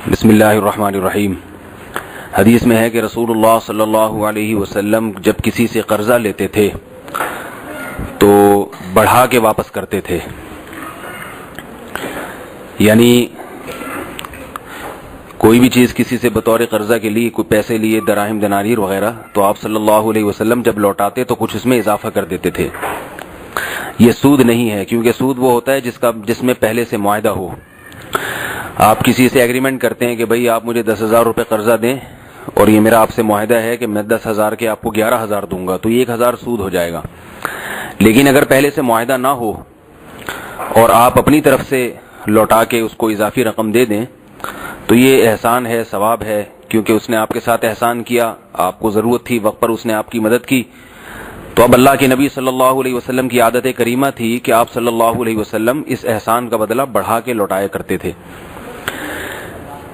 بسم اللہ الرحمن الرحیم۔ حدیث میں ہے کہ رسول اللہ صلی اللہ علیہ وسلم جب کسی سے قرضہ لیتے تھے تو بڑھا کے واپس کرتے تھے، یعنی کوئی بھی چیز کسی سے بطور قرضہ کے لیے، کوئی پیسے لیے، دراہم دنانیر وغیرہ، تو آپ صلی اللہ علیہ وسلم جب لوٹاتے تو کچھ اس میں اضافہ کر دیتے تھے۔ یہ سود نہیں ہے، کیونکہ سود وہ ہوتا ہے جس میں پہلے سے معاہدہ ہو۔ آپ کسی سے ایگریمنٹ کرتے ہیں کہ بھئی آپ مجھے 10,000 روپے قرضہ دیں اور یہ میرا آپ سے معاہدہ ہے کہ میں 10,000 کے آپ کو 11,000 دوں گا، تو یہ 1,000 سود ہو جائے گا۔ لیکن اگر پہلے سے معاہدہ نہ ہو اور آپ اپنی طرف سے لوٹا کے اس کو اضافی رقم دے دیں تو یہ احسان ہے، ثواب ہے، کیونکہ اس نے آپ کے ساتھ احسان کیا، آپ کو ضرورت تھی، وقت پر اس نے آپ کی مدد کی۔ تو اب اللہ کے نبی صلی اللہ علیہ وسلم کی عادت کریمہ تھی کہ آپ صلی اللہ علیہ وسلم اس احسان کا بدلہ بڑھا کے لوٹایا کرتے تھے۔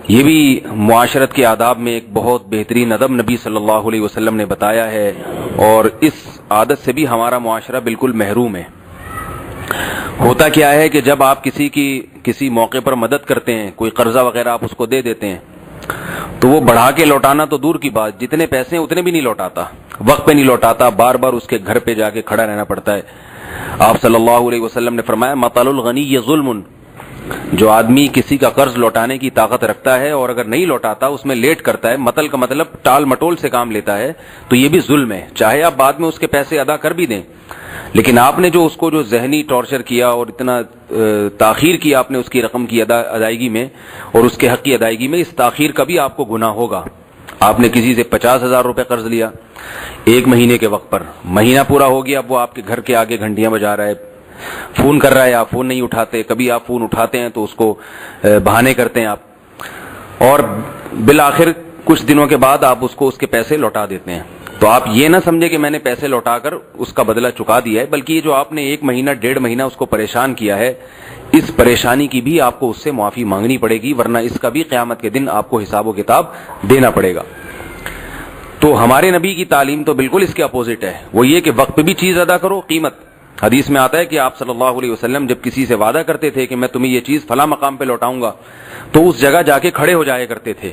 یہ بھی معاشرت کے آداب میں ایک بہت بہترین ادب نبی صلی اللہ علیہ وسلم نے بتایا ہے، اور اس عادت سے بھی ہمارا معاشرہ بالکل محروم ہے۔ ہوتا کیا ہے کہ جب آپ کسی موقع پر مدد کرتے ہیں، کوئی قرضہ وغیرہ آپ اس کو دے دیتے ہیں، تو وہ بڑھا کے لوٹانا تو دور کی بات، جتنے پیسے ہیں اتنے بھی نہیں لوٹاتا، وقت پہ نہیں لوٹاتا، بار بار اس کے گھر پہ جا کے کھڑا رہنا پڑتا ہے۔ آپ صلی اللہ علیہ وسلم نے فرمایا مطل الغنی ظلم، جو آدمی کسی کا قرض لوٹانے کی طاقت رکھتا ہے اور اگر نہیں لوٹاتا، اس میں لیٹ کرتا ہے، مطل کا مطلب ٹال مٹول سے کام لیتا ہے، تو یہ بھی ظلم ہے۔ چاہے آپ بعد میں اس کے پیسے ادا کر بھی دیں، لیکن آپ نے جو اس کو جو ذہنی ٹارچر کیا اور اتنا تاخیر کی آپ نے اس کی رقم کی ادائیگی میں اور اس کے حق کی ادائیگی میں، اس تاخیر کا بھی آپ کو گناہ ہوگا۔ آپ نے کسی سے 50,000 روپے قرض لیا ایک مہینے کے وقت پر، مہینہ پورا ہو گیا، اب وہ آپ کے گھر کے آگے گھنٹیاں بجا رہا ہے، فون کر رہا ہے، آپ فون نہیں اٹھاتے، کبھی آپ فون اٹھاتے ہیں تو اس کو بہانے کرتے ہیں آپ، اور بالآخر کچھ دنوں کے بعد آپ اس کو اس کے پیسے لوٹا دیتے ہیں۔ تو آپ یہ نہ سمجھے کہ میں نے پیسے لوٹا کر اس کا بدلہ چکا دیا ہے، بلکہ یہ جو آپ نے 1 مہینہ 1.5 مہینہ اس کو پریشان کیا ہے، اس پریشانی کی بھی آپ کو اس سے معافی مانگنی پڑے گی، ورنہ اس کا بھی قیامت کے دن آپ کو حساب و کتاب دینا پڑے گا۔ تو ہمارے نبی کی تعلیم تو بالکل اس کے اپوزٹ ہے، وہ یہ کہ وقت پہ بھی چیز ادا کرو، قیمت۔ حدیث میں آتا ہے کہ آپ صلی اللہ علیہ وسلم جب کسی سے وعدہ کرتے تھے کہ میں تمہیں یہ چیز فلاں مقام پہ لوٹاؤں گا، تو اس جگہ جا کے کھڑے ہو جایا کرتے تھے،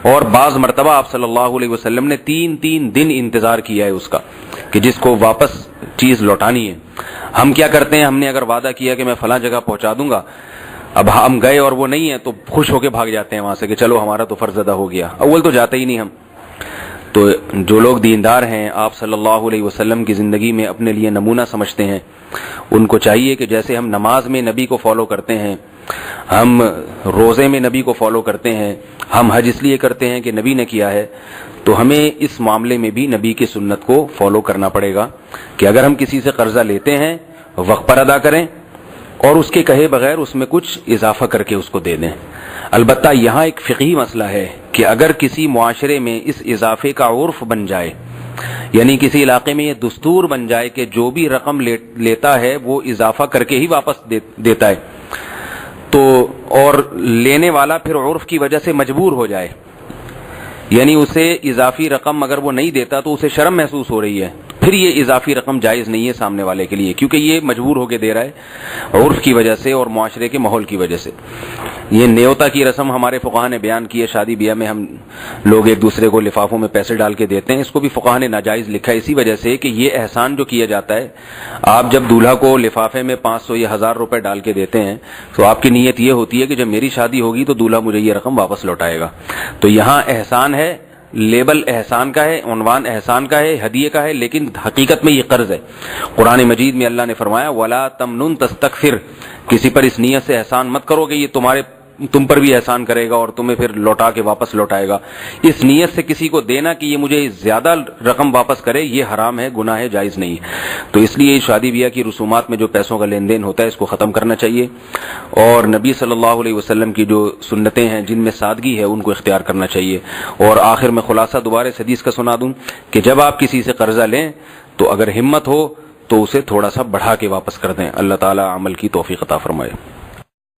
اور بعض مرتبہ آپ صلی اللہ علیہ وسلم نے 3 دن انتظار کیا ہے اس کا، کہ جس کو واپس چیز لوٹانی ہے۔ ہم کیا کرتے ہیں، ہم نے اگر وعدہ کیا کہ میں فلاں جگہ پہنچا دوں گا، اب ہم گئے اور وہ نہیں ہے تو خوش ہو کے بھاگ جاتے ہیں وہاں سے کہ چلو ہمارا تو فرض ادا ہو گیا، اول تو جاتے ہی نہیں ہم۔ تو جو لوگ دیندار ہیں، آپ صلی اللہ علیہ وسلم کی زندگی میں اپنے لیے نمونہ سمجھتے ہیں، ان کو چاہیے کہ جیسے ہم نماز میں نبی کو فالو کرتے ہیں، ہم روزے میں نبی کو فالو کرتے ہیں، ہم حج اس لیے کرتے ہیں کہ نبی نے کیا ہے، تو ہمیں اس معاملے میں بھی نبی کی سنت کو فالو کرنا پڑے گا کہ اگر ہم کسی سے قرضہ لیتے ہیں وقت پر ادا کریں اور اس کے کہے بغیر اس میں کچھ اضافہ کر کے اس کو دے دیں۔ البتہ یہاں ایک فقہی مسئلہ ہے کہ اگر کسی معاشرے میں اس اضافے کا عرف بن جائے، یعنی کسی علاقے میں یہ دستور بن جائے کہ جو بھی رقم لیتا ہے وہ اضافہ کر کے ہی واپس دیتا ہے، تو اور لینے والا پھر عرف کی وجہ سے مجبور ہو جائے، یعنی اسے اضافی رقم اگر وہ نہیں دیتا تو اسے شرم محسوس ہو رہی ہے، پھر یہ اضافی رقم جائز نہیں ہے سامنے والے کے لیے، کیونکہ یہ مجبور ہو کے دے رہا ہے عرف کی وجہ سے اور معاشرے کے ماحول کی وجہ سے۔ یہ نیوتا کی رسم ہمارے فقہا نے بیان کی ہے، شادی بیاہ میں ہم لوگ ایک دوسرے کو لفافوں میں پیسے ڈال کے دیتے ہیں، اس کو بھی فقہا نے ناجائز لکھا ہے، اسی وجہ سے کہ یہ احسان جو کیا جاتا ہے، آپ جب دولہا کو لفافے میں 500 یا 1000 روپے ڈال کے دیتے ہیں تو آپ کی نیت یہ ہوتی ہے کہ جب میری شادی ہوگی تو دولہا مجھے یہ رقم واپس لوٹائے گا۔ تو یہاں احسان ہے، لیبل احسان کا ہے، عنوان احسان کا ہے، ہدیے کا ہے، لیکن حقیقت میں یہ قرض ہے۔ قرآن مجید میں اللہ نے فرمایا وَلَا تَمْنُن تَسْتَكْثِرْ، کسی پر اس نیت سے احسان مت کرو کہ یہ تم پر بھی احسان کرے گا اور تمہیں پھر لوٹا کے واپس لوٹائے گا۔ اس نیت سے کسی کو دینا کہ یہ مجھے زیادہ رقم واپس کرے، یہ حرام ہے، گناہ ہے، جائز نہیں ہے۔ تو اس لیے شادی بیاہ کی رسومات میں جو پیسوں کا لین دین ہوتا ہے اس کو ختم کرنا چاہیے، اور نبی صلی اللہ علیہ وسلم کی جو سنتیں ہیں جن میں سادگی ہے ان کو اختیار کرنا چاہیے۔ اور آخر میں خلاصہ دوبارہ اس حدیث کا سنا دوں کہ جب آپ کسی سے قرضہ لیں تو اگر ہمت ہو تو اسے تھوڑا سا بڑھا کے واپس کر دیں۔ اللہ تعالی عمل کی توفیق عطا فرمائے۔